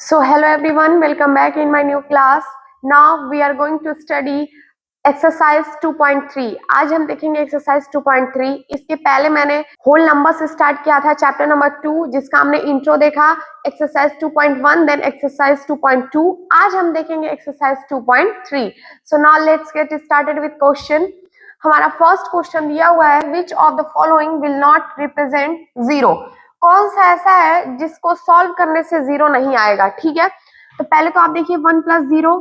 So hello everyone, welcome back in my new class. Now we are going to study exercise 2.3। आज हम देखेंगे exercise 2.3। इसके पहले मैंने होल नंबर से स्टार्ट किया था चैप्टर नंबर 2, जिसका हमने इंट्रो देखा, एक्सरसाइज 2.1, देन एक्सरसाइज 2.2। आज हम देखेंगे exercise 2.3। So now let's get started with question. हमारा फर्स्ट क्वेश्चन दिया हुआ है, which of the following will not represent zero. कौन सा ऐसा है जिसको सॉल्व करने से जीरो नहीं आएगा। ठीक है, तो पहले तो आप देखिए 1 + 0,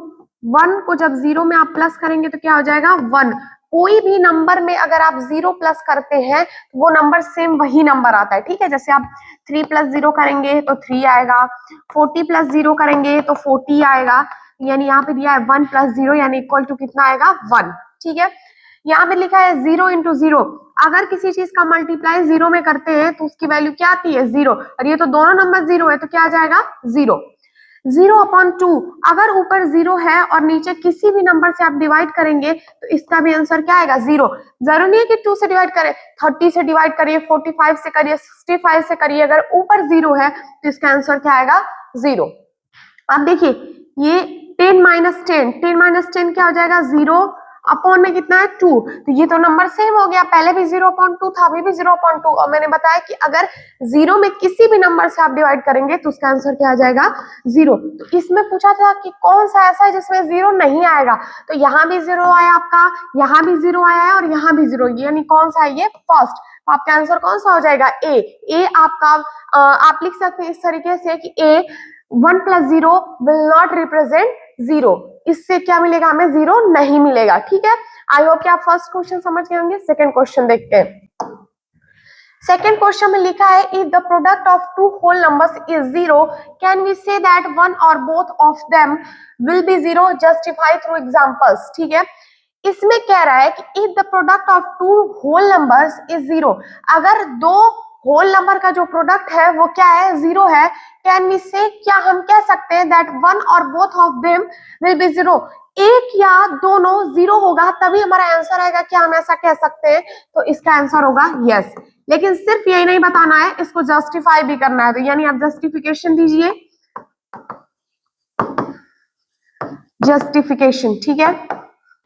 1 को जब 0 में आप प्लस करेंगे तो क्या हो जाएगा 1। कोई भी नंबर में अगर आप 0 प्लस करते हैं तो वो नंबर सेम वही नंबर आता है। ठीक है, जैसे आप 3 + 0 करेंगे तो 3 आएगा, 40 + 0 करेंगे तो 40 आएगा, यानी यहाँ पे दिया है 1 + 0 यानी इक्वल टू कितना आएगा 1। ठीक है, यहाँ पे लिखा है 0 × 0। अगर किसी चीज का मल्टीप्लाई 0 में करते हैं तो उसकी वैल्यू क्या आती है 0, और ये तो दोनों नंबर 0 है तो क्या आ जाएगा 0। 0/2, अगर ऊपर 0 है और नीचे किसी भी नंबर से आप डिवाइड करेंगे तो इसका भी आंसर क्या आएगा 0। जरूरी नहीं है कि 2 से डिवाइड करें, 30 से डिवाइड करिए, 45 से करिए, 65 से करिए, अगर ऊपर 0 है तो इसका आंसर क्या आएगा 0। अब देखिए ये 10 - 10, 10 - 10 क्या हो जाएगा 0 अपॉन में कितना है 2, तो ये तो नंबर सेम हो गया, पहले भी 0/2 था, अभी भी 0/2। और मैंने बताया कि अगर 0 में किसी भी नंबर से आप डिवाइड करेंगे तो उसका आंसर क्या आ जाएगा 0। तो इसमें पूछा था कि कौन सा ऐसा है जिसमें 0 नहीं आएगा, तो यहाँ भी 0 आया आपका, यहाँ भी 0 आया है और यहाँ भी 0, यानी कौन सा है ये फर्स्ट। तो आपका आंसर कौन सा हो जाएगा ए आपका। आप लिख सकते हैं इस तरीके से कि ए 1 + 0 विल नॉट रिप्रेजेंट 0। इससे क्या मिलेगा हमें 0 नहीं मिलेगा। ठीक है, आई होप कि आप फर्स्ट क्वेश्चन समझ गए होंगे। सेकंड क्वेश्चन देखते हैं। सेकंड क्वेश्चन में लिखा है, if the product of two whole numbers is 0, can we say that one और both of them will be 0, justify through examples. ठीक है, इसमें कह रहा है कि if the product of two whole numbers is 0, अगर दो होल नंबर का जो प्रोडक्ट है वो क्या है 0 है, कैन वी से, क्या हम कह सकते हैं दैट वन और both of them will be 0, एक या दोनों 0 होगा तभी हमारा आंसर आएगा, क्या हम ऐसा कह सकते हैं। तो इसका आंसर होगा यस। लेकिन सिर्फ यही नहीं बताना है, इसको जस्टिफाई भी करना है, तो यानी आप जस्टिफिकेशन दीजिए, जस्टिफिकेशन। ठीक है,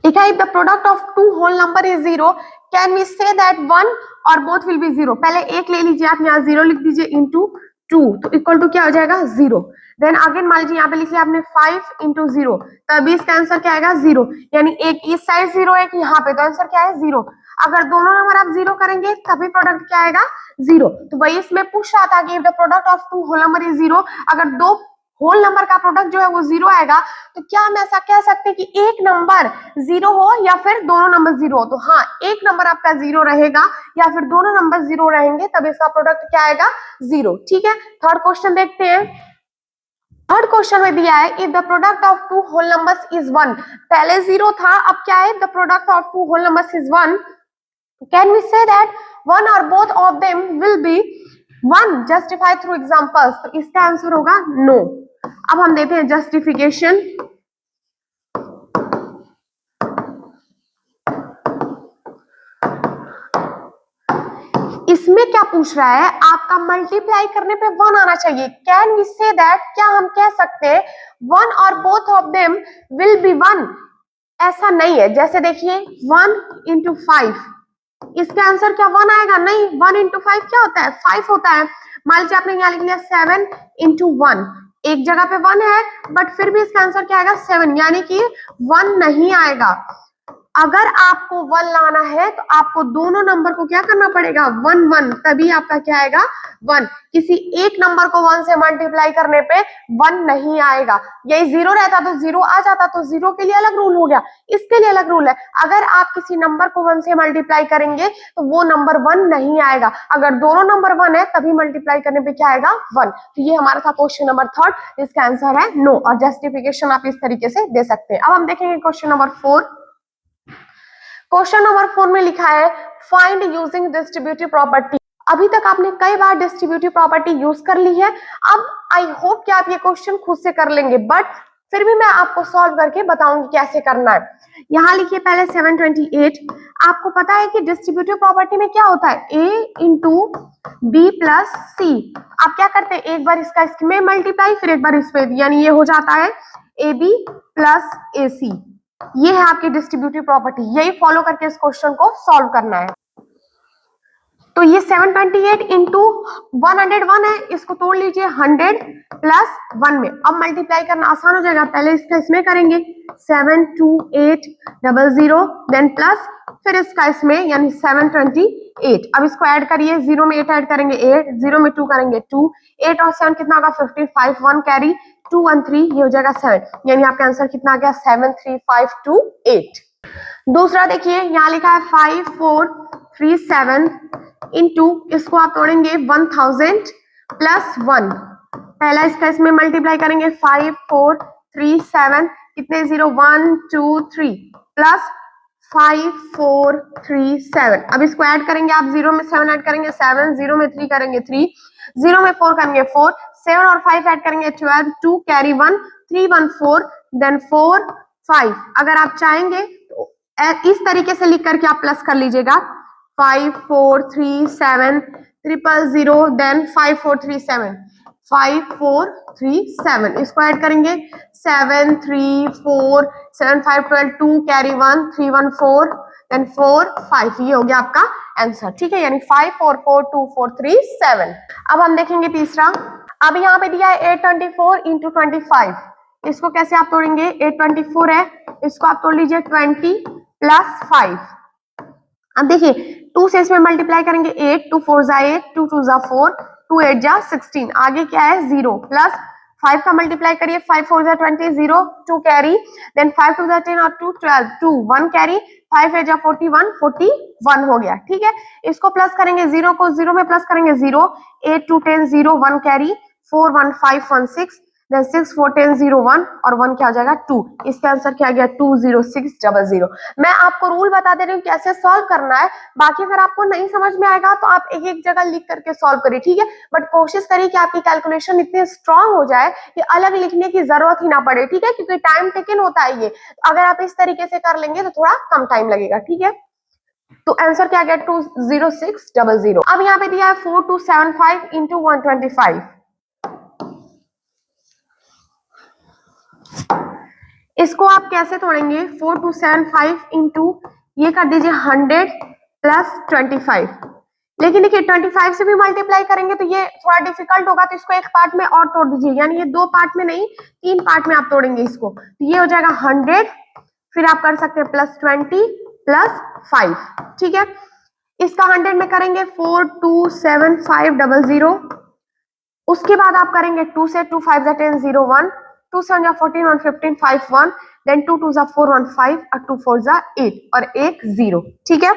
ठीक है, if the product of two whole number is 0, can we say that one और बोथ विल बी 0। पहले एक ले लीजिए आप, यहाँ 0 लिख दीजिए इंटू 2, तो इक्वल टू क्या हो जाएगा 0। देन अगेन मान लीजिए यहाँ पे लिख लिया आपने 5 × 0, तभी इसका आंसर क्या आएगा 0, यानी एक इस साइड 0 है कि यहाँ पे, तो आंसर क्या है 0। अगर दोनों नंबर आप 0 करेंगे तभी प्रोडक्ट क्या आएगा 0। तो वही इसमें पूछ रहा था कि if the product of two whole number is 0, अगर दो होल नंबर का प्रोडक्ट जो है वो 0 आएगा, तो क्या हम ऐसा कह सकते हैं कि एक नंबर 0 हो या फिर दोनों नंबर 0 हो। तो हाँ, एक नंबर आपका 0 रहेगा या फिर दोनों नंबर 0 रहेंगे, तब इसका प्रोडक्ट क्या आएगा 0। ठीक है, थर्ड क्वेश्चन देखते हैं। थर्ड क्वेश्चन में दिया है, if the product of two whole numbers is 1, पहले 0 था, अब क्या है, the product of two whole numbers is 1, can we say that one और both of them will be 1, justify through examples. तो इसका आंसर होगा नो। अब हम देते हैं जस्टिफिकेशन। इसमें क्या पूछ रहा है, आपका मल्टीप्लाई करने पे 1 आना चाहिए। कैन वी से दैट, क्या हम कह सकते हैं वन और both of them will be 1, ऐसा नहीं है। जैसे देखिए 1 × 5, इसका आंसर क्या 1 आएगा, नहीं, 1 × 5 क्या होता है 5 होता है। मान लीजिए आपने यहाँ लिख लिया 7 × 1, एक जगह पे 1 है बट फिर भी इसका आंसर क्या आएगा 7, यानी कि 1 नहीं आएगा। अगर आपको 1 लाना है तो आपको दोनों नंबर को क्या करना पड़ेगा 1 1, तभी आपका क्या आएगा 1। किसी एक नंबर को 1 से मल्टीप्लाई करने पे 1 नहीं आएगा। यही 0 रहता तो 0 आ जाता, तो 0 के लिए अलग रूल हो गया, इसके लिए अलग रूल है। अगर आप किसी नंबर को 1 से मल्टीप्लाई करेंगे तो वो नंबर 1 नहीं आएगा, अगर दोनों नंबर 1 है तभी मल्टीप्लाई करने पे क्या आएगा 1। तो ये हमारा था क्वेश्चन नंबर थर्ड, इसका आंसर है नो, और जस्टिफिकेशन आप इस तरीके से दे सकते हैं। अब हम देखेंगे क्वेश्चन नंबर 4। क्वेश्चन नंबर 4 में लिखा है, फाइंड यूजिंग डिस्ट्रीब्यूटिव प्रॉपर्टी। अभी तक आपने कई बार डिस्ट्रीब्यूटिव प्रॉपर्टी यूज कर ली है, अब आई होप कि आप ये क्वेश्चन खुद से कर लेंगे, बट फिर भी मैं आपको सॉल्व करके बताऊंगी कैसे करना है। यहाँ लिखिए पहले 728। आपको पता है कि डिस्ट्रीब्यूटिव प्रॉपर्टी में क्या होता है, a इंटू बी प्लस सी। आप क्या करते हैं, एक बार इसका इसमें मल्टीप्लाई, फिर एक बार इस पे, यानी ये हो जाता है ए बी प्लस ए सी। ये है आपकी डिस्ट्रीब्यूटिव प्रॉपर्टी, यही फॉलो करके इस क्वेश्चन को सॉल्व करना है। तो ये 728 इंटू 101 है, इसको तोड़ लीजिए 100 प्लस 1 में। अब मल्टीप्लाई करना आसान हो जाएगा, पहले इसका इसमें करेंगे 72800 देन प्लस फिर इसका इसमें यानी 728। अब इसको ऐड करिए, 0 में 8 ऐड करेंगे 8, 0 में 2 करेंगे 2, 8 और 7 कितना होगा 55, 1 कैरी 2 1 3, ये हो जाएगा 7, यानी आपका आंसर कितना आ गया 73528। दूसरा देखिए यहाँ लिखा है 5437 इंटू, इसको आप तोड़ेंगे 1000 प्लस 1। पहला इसका इसमें मल्टीप्लाई करेंगे 5437, कितने 0 1 2 3 प्लस 5437। अब इसको ऐड करेंगे आप, 0 में 7 ऐड करेंगे 7, 0 में 3 करेंगे 3, 0 में 4 करेंगे 4, 7 और 5 ऐड करेंगे 12, 2 कैरी 1, 3 1 4 देन 4 5। अगर आप चाहेंगे तो इस तरीके से लिख करके आप प्लस कर लीजिएगा 5437 000 देन 5437 5437। इसको ऐड करेंगे 7 3 4 7 5 12 2 कैरी 1 3 1 4 देन 4 5। ये हो गया आपका आंसर, ठीक है, यानी 544247। अब हम देखेंगे तीसरा। अब यहाँ पे दिया है 824 इंटू 25, इसको कैसे आप तोड़ेंगे, 824 है, इसको आप तोड़ लीजिए 20 प्लस 5। अब देखिए 2 से इसमें मल्टीप्लाई करेंगे 8, 2 4 जा 8, 2 2 जा 4, 2 8 जा 16, आगे क्या है 0 प्लस 5 का मल्टीप्लाई करिए, 5 4 जा 20, 0 2 कैरी देन 5 2 जा 10 और 2 12, 2 1 कैरी 5 8 जा 41, 41 हो गया, ठीक है। इसको प्लस करेंगे, 0 को 0 में प्लस करेंगे 0, 8 2 10 0 1 कैरी 4 1 5 1 6 देन 6 4 10 0 1 और 1 क्या आ जाएगा 2। इसका आंसर क्या आ गया 20600। मैं आपको रूल बता दे रही हूँ कैसे सॉल्व करना है, बाकी अगर आपको नहीं समझ में आएगा तो आप एक एक जगह लिख करके सॉल्व करिए, ठीक है। बट कोशिश करिए कि आपकी कैलकुलेशन इतनी स्ट्रांग हो जाए कि अलग लिखने की जरूरत ही ना पड़े, ठीक है, क्योंकि टाइम टेकन होता है ये। अगर आप इस तरीके से कर लेंगे तो थोड़ा कम टाइम लगेगा, ठीक है। तो आंसर क्या गया 20600। अब यहाँ पे दिया है 4275 इंटू 125। इसको आप कैसे तोड़ेंगे, 4275 इंटू ये कर दीजिए 100 प्लस 25। लेकिन देखिए 25 से भी मल्टीप्लाई करेंगे तो ये थोड़ा डिफिकल्ट होगा, तो इसको एक पार्ट में और तोड़ दीजिए, यानी ये 2 पार्ट में नहीं 3 पार्ट में आप तोड़ेंगे इसको। तो ये हो जाएगा 100, फिर आप कर सकते हैं प्लस 20 प्लस 5, ठीक है। इसका 100 में करेंगे 427500, उसके बाद आप करेंगे 2 से, 2 5 10 0 1, 2 7 जा 14 1 15 5 1 देन 2 2 जा 4 1 5 और 2 4 जा 8 और 1 0, ठीक है।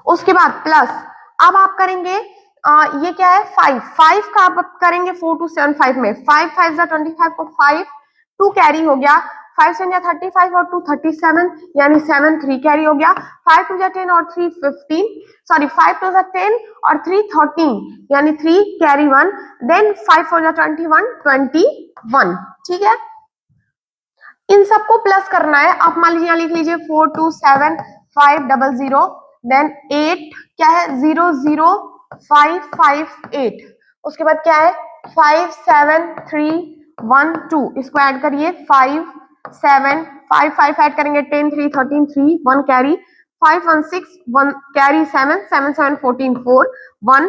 उसके बाद प्लस अब आप करेंगे ये क्या है 5 का आप करेंगे 4275 में, 5 5 जा 25 को 5 2 कैरी हो गया, 5 7 जा 35 और 2 37 यानी 7 3 कैरी हो गया, 5 2 जा 10 और 3 15, सॉरी 5 2 जा 10 और 3 13 यानी 3 कैरी 1 देन 5 4 जा 21 21, ठीक है। इन सबको प्लस करना है। आप मान लीजिए लिख लीजिए 427500 देन 8 क्या है 00558, उसके बाद क्या है 57312, इसको ऐड करिए 5 7 5 5 ऐड करेंगे 10 3 13 3 1 कैरी 5 1 6 1 कैरी 7 7 7 14 4 1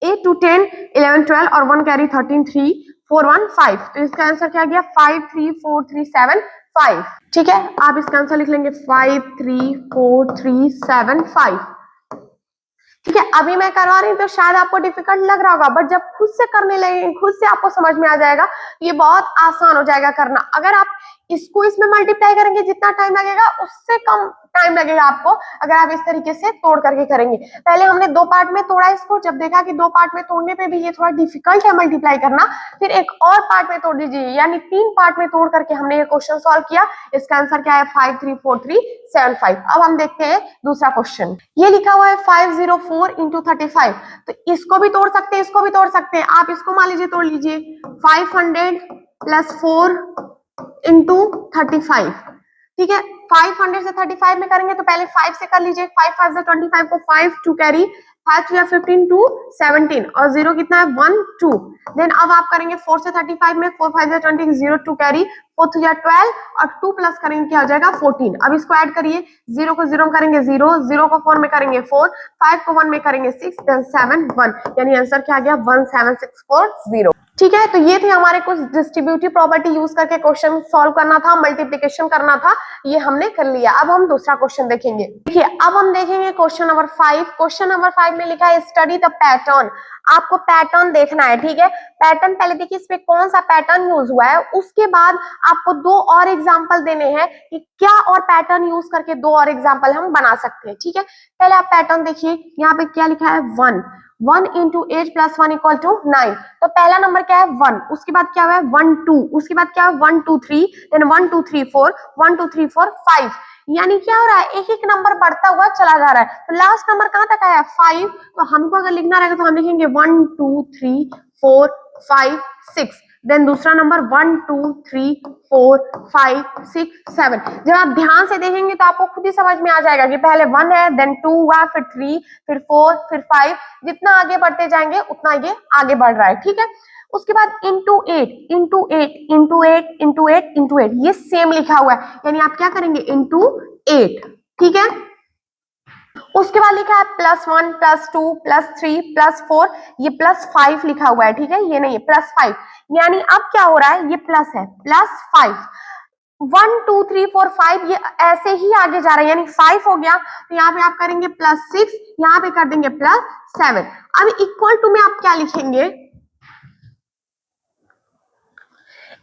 8 2 10 11 12 और 1 कैरी 13 3 4 1 5। तो इसका आंसर क्या गया 534375, ठीक है। आप इसका आंसर लिख लेंगे 534375, ठीक है। अभी मैं करवा रही हूँ तो शायद आपको डिफिकल्ट लग रहा होगा, बट जब खुद से करने लगे खुद से आपको समझ में आ जाएगा, ये बहुत आसान हो जाएगा करना। अगर आप इसको इसमें मल्टीप्लाई करेंगे जितना टाइम लगेगा उससे कम टाइम लगेगा आपको, अगर आप इस तरीके से तोड़ करके करेंगे। पहले हमने 2 पार्ट में तोड़ा इसको, जब देखा कि 2 पार्ट में तोड़ने पे भी ये थोड़ा डिफिकल्ट है मल्टीप्लाई करना, फिर एक और पार्ट में तोड़ दीजिए, यानी 3 पार्ट में तोड़ करके हमने ये क्वेश्चन सॉल्व किया। इसका आंसर क्या है 534375। अब हम देखते हैं दूसरा क्वेश्चन। ये लिखा हुआ है 504 इंटू 35, तो इसको भी तोड़ सकते हैं, इसको भी तोड़ सकते हैं। आप इसको मान लीजिए तोड़ लीजिए 500 प्लस 4 इंटू 35, ठीक है। 500 से 35 में करेंगे तो पहले 5 से कर लीजिए, 5 5 से 25 को 5 टू कैरी, 5 या 15 टू 17 और 0 कितना है 1 2। देन अब आप करेंगे 4 से 35 में, 4 5 से 20, 0 टू कैरी, 4 3 12 और 2 प्लस करेंगे क्या हो जाएगा 14। अब इसको ऐड करिए, 0 को 0 में करेंगे 0, 0 को 4 में करेंगे 4, 5 को 1 में करेंगे 6, देन 7 1, यानी आंसर क्या आ गया 17640। ठीक है, तो ये थे हमारे कुछ डिस्ट्रीब्यूटिव प्रॉपर्टी यूज करके क्वेश्चन सॉल्व करना था, मल्टीप्लिकेशन करना था, ये हमने कर लिया। अब हम दूसरा क्वेश्चन देखेंगे। देखिए अब हम देखेंगे क्वेश्चन नंबर 5। क्वेश्चन नंबर 5 में लिखा है स्टडी द पैटर्न। आपको पैटर्न देखना है, ठीक है। पैटर्न पहले देखिए इसमें कौन सा पैटर्न यूज हुआ है, उसके बाद आपको 2 और एग्जांपल देने हैं कि क्या और पैटर्न यूज करके 2 और एग्जांपल हम बना सकते हैं, ठीक है। पहले आप पैटर्न देखिए, यहाँ पे क्या लिखा है 1 इंटू 8 प्लस 1 इक्वल टू 9। तो पहला नंबर क्या है 1, उसके बाद क्या है 1 2, उसके बाद क्या है 1 2 3, देन 1 2 3 4, 1 2 3 4 5, यानी क्या हो रहा है एक एक नंबर बढ़ता हुआ चला जा रहा है। तो लास्ट नंबर कहां तक आया 5, तो हमको अगर लिखना रहेगा तो हम लिखेंगे 1 2 3 4 5 6, देन दूसरा नंबर 1 2 3 4 5 6 7। जब आप ध्यान से देखेंगे तो आपको खुद ही समझ में आ जाएगा कि पहले 1 है, देन 2 हुआ, फिर 3, फिर 4, फिर 5, जितना आगे बढ़ते जाएंगे उतना ये आगे बढ़ रहा है, ठीक है। उसके बाद into 8 into 8 into 8 into 8 into 8, ये सेम लिखा हुआ है, यानी आप क्या करेंगे इंटू 8, ठीक है। उसके बाद लिखा है +1 +2 +3 +4, ये +5 लिखा हुआ है, ठीक है, ये नहीं है +5, यानी अब क्या हो रहा है ये प्लस है, +5, 1 2 3 4 5, ये ऐसे ही आगे जा रहा है, यानी 5 हो गया, तो यहाँ पे आप करेंगे +6, यहाँ पे कर देंगे +7। अब इक्वल टू में आप क्या लिखेंगे,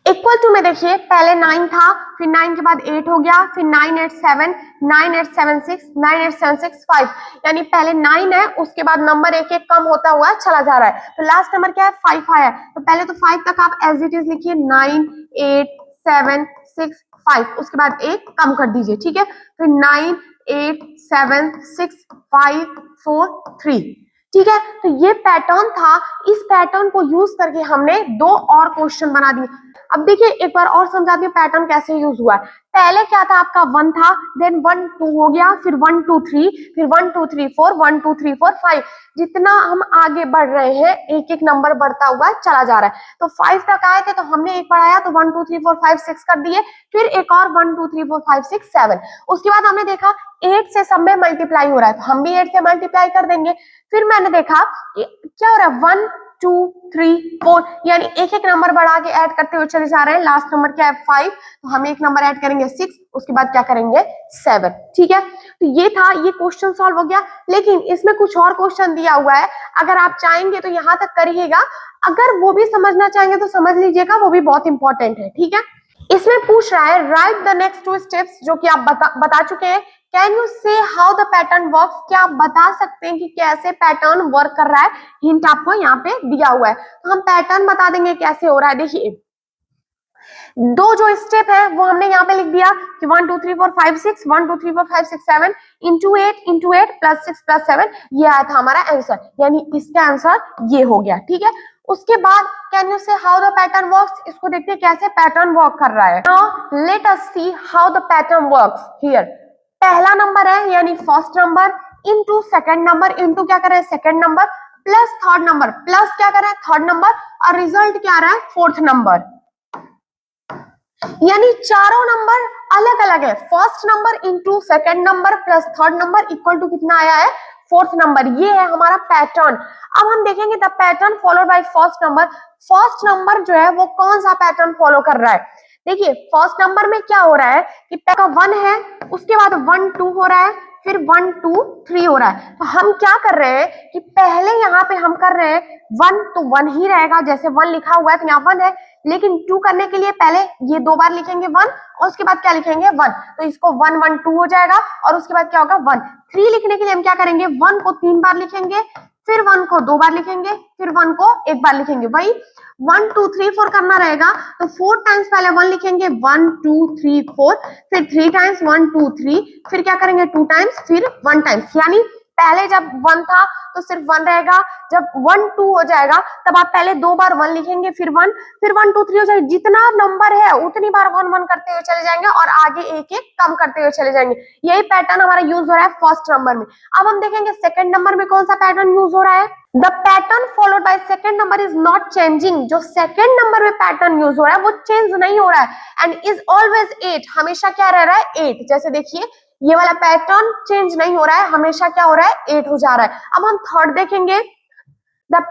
इक्वल टू में देखिए पहले 9 था, फिर 9 के बाद 8 हो गया, फिर 9 8 7, 9 8 7 6, 9 8 7 6 5, यानी पहले 9 है, उसके बाद नंबर एक एक कम होता हुआ चला जा रहा है। तो लास्ट नंबर क्या है 5 आया, तो पहले तो 5 तक आप एज इट इज लिखिए 9 8 7 6 5, उसके बाद एक कम कर दीजिए, ठीक है। फिर 9 8 7 6 5 4 3, ठीक है। तो ये पैटर्न था, इस पैटर्न को यूज करके हमने 2 और क्वेश्चन बना दिए। अब देखिए एक बार और समझाती हूँ पैटर्न कैसे यूज हुआ है। पहले क्या था आपका 1 था, देन 1 2 हो गया, फिर 1 2 3, फिर 1 2 3 4, 1 2 3 4 5, जितना हम आगे बढ़ रहे हैं एक एक नंबर बढ़ता हुआ चला जा रहा है। तो 5 तक आए थे तो हमने एक बढ़ाया तो 1 2 3 4 5 6 कर दिए, फिर एक और 1 2 3 4 5 6 7। उसके बाद हमने देखा 8 से सब में मल्टीप्लाई हो रहा है, तो हम भी 8 से मल्टीप्लाई कर देंगे। फिर मैंने देखा कि क्या हो रहा है 1 2 3 4, यानी एक एक नंबर बढ़ा के ऐड करते हुए चले जा रहे हैं। लास्ट नंबर क्या है 5, तो हम एक नंबर ऐड करेंगे 6, उसके बाद क्या करेंगे 7, ठीक है। तो ये था, ये क्वेश्चन सॉल्व हो गया। लेकिन इसमें कुछ और क्वेश्चन दिया हुआ है, अगर आप चाहेंगे तो यहाँ तक करिएगा, अगर वो भी समझना चाहेंगे तो समझ लीजिएगा, वो भी बहुत इंपॉर्टेंट है, ठीक है। इसमें पूछ रहा है राइट द नेक्स्ट 2 स्टेप्स, जो कि आप बता चुके हैं। कैन यू से हाउ द पैटर्न वर्क्स, क्या आप बता सकते हैं कि कैसे पैटर्न वर्क कर रहा है। हिंट आपको यहाँ पे दिया हुआ है, तो हम पैटर्न बता देंगे कैसे हो रहा है। देखिए 2 जो स्टेप है वो हमने यहाँ पे लिख दिया कि 1 2 3 4 5 6, 1 2 3 4 5 6 7 इंटू 8 प्लस 6 प्लस 7, ये आया था हमारा आंसर, यानी इसका आंसर ये हो गया, ठीक है। उसके बाद कैन यू से हाउ द पैटर्न वर्क्स, इसको देखते हैं कैसे पैटर्न वर्क कर रहा है। Now let us see how the pattern works here. पहला नंबर है यानी first number into second number, into क्या कर रहे हैं second number, plus third number, plus क्या कर रहे हैं थर्ड नंबर, और रिजल्ट क्या आ रहा है फोर्थ नंबर, यानी चारों नंबर अलग अलग है। First number into second number plus third number equal to कितना आया है फोर्थ नंबर, ये है हमारा पैटर्न। अब हम देखेंगे the pattern followed by first number. First number जो है वो कौन सा पैटर्न फॉलो कर रहा है। देखिए फर्स्ट नंबर में क्या हो रहा है कि पहला 1 है, उसके बाद 1 2 हो रहा है, फिर 1 2 3 हो रहा है। तो हम क्या कर रहे हैं कि पहले यहाँ पे हम कर रहे हैं 1 तो 1 ही रहेगा, जैसे 1 लिखा हुआ है तो यहाँ 1 है, लेकिन 2 करने के लिए पहले ये 2 बार लिखेंगे 1 और उसके बाद क्या लिखेंगे 1, तो इसको 1 1 2 हो जाएगा, और उसके बाद क्या होगा 1 3 लिखने के लिए हम क्या करेंगे 1 को 3 बार लिखेंगे, फिर 1 को 2 बार लिखेंगे, फिर 1 को 1 बार लिखेंगे। वही 1 2 3 4 करना रहेगा तो 4 टाइम्स पहले 1 लिखेंगे 1 2 3 4, फिर 3 टाइम्स 1 2 3, फिर क्या करेंगे 2 टाइम्स, फिर 1 टाइम्स, यानी पहले जब 1 था तो सिर्फ 1 रहेगा, जब 1 2 हो जाएगा तब आप पहले 2 बार 1 लिखेंगे, फिर 1 2 3 हो जाएगा। जितना नंबर है उतनी बार 1 1 करते हुए चले जाएंगे और आगे एक एक कम करते हुए चले जाएंगे। यही पैटर्न हमारा यूज हो रहा है फर्स्ट नंबर में। अब हम देखेंगे सेकंड नंबर में कौन सा पैटर्न यूज हो रहा है। The pattern followed by second number is not changing. जो सेकंड नंबर में पैटर्न यूज हो रहा है वो चेंज नहीं हो रहा है एंड इज ऑलवेज 8। हमेशा क्या रह रहा है 8। जैसे देखिए ये वाला पैटर्न चेंज नहीं हो रहा है, हमेशा क्या हो रहा है 8 हो जा रहा है। अब हम थर्ड देखेंगे। The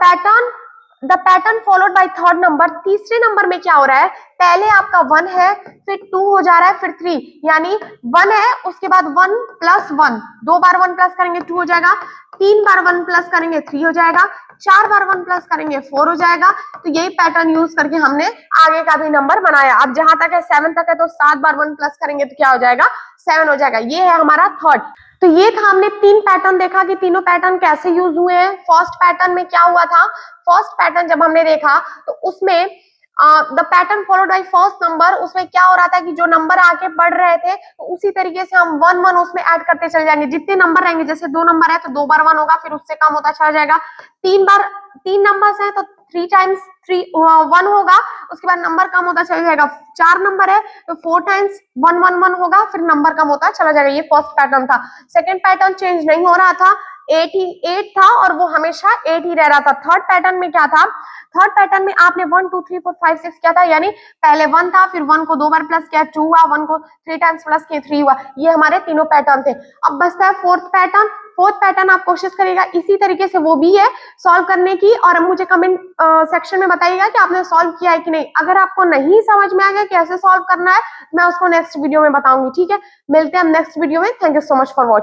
pattern followed by third number. तीसरे नंबर में क्या हो रहा है, पहले आपका 1 है, फिर 2 हो जा रहा है, फिर 3, यानी 1 है उसके बाद 1 प्लस 1, 2 बार 1 प्लस करेंगे 2 हो जाएगा, 3 बार 1 प्लस करेंगे 3 हो जाएगा, 4 बार 1 प्लस करेंगे 4 हो जाएगा। तो यही पैटर्न यूज करके हमने आगे का भी नंबर बनाया। अब जहां तक है 7 तक है तो 7 बार 1 प्लस करेंगे तो क्या हो जाएगा 7 हो जाएगा। ये है हमारा थर्ड। तो ये था, हमने 3 पैटर्न देखा कि तीनों पैटर्न कैसे यूज हुए हैं। फर्स्ट पैटर्न में क्या हुआ था, फर्स्ट पैटर्न जब हमने देखा तो उसमें the pattern followed by first number, उसमें क्या हो रहा था कि जो नंबर आगे बढ़ रहे थे तो उसी तरीके से हम 1 1 उसमें ऐड करते चले जाएंगे। जितने नंबर रहेंगे, जैसे 2 नंबर है तो 2 बार 1 होगा, फिर उससे कम होता चला जाएगा। 3 नंबर्स है तो 3 टाइम्स 1 होगा, उसके बाद नंबर कम होता चला जाएगा। 4 नंबर है तो 4 टाइम्स 1 1 1 होगा, फिर नंबर कम होता चला जाएगा। ये फर्स्ट पैटर्न था। सेकंड पैटर्न चेंज नहीं हो रहा था, 8 था और वो हमेशा 8 ही रह रहा था। थर्ड पैटर्न में क्या था, थर्ड पैटर्न में आपने 1 2 3 4 5 6 किया था, यानी पहले 1 था, फिर 1 को 2 बार प्लस किया 2 हुआ, 1 को 3 टाइम्स प्लस किया 3 हुआ। ये हमारे तीनों पैटर्न थे। अब बचता है फोर्थ पैटर्न। फोर्थ पैटर्न आप कोशिश करिएगा इसी तरीके से वो भी है सॉल्व करने की, और मुझे कमेंट सेक्शन में बताइएगा कि आपने सॉल्व किया है कि नहीं। अगर आपको नहीं समझ में आ गया कैसे सॉल्व करना है, मैं उसको नेक्स्ट वीडियो में बताऊंगी। ठीक है, मिलते हैं हम नेक्स्ट वीडियो में। Thank you so much for watching.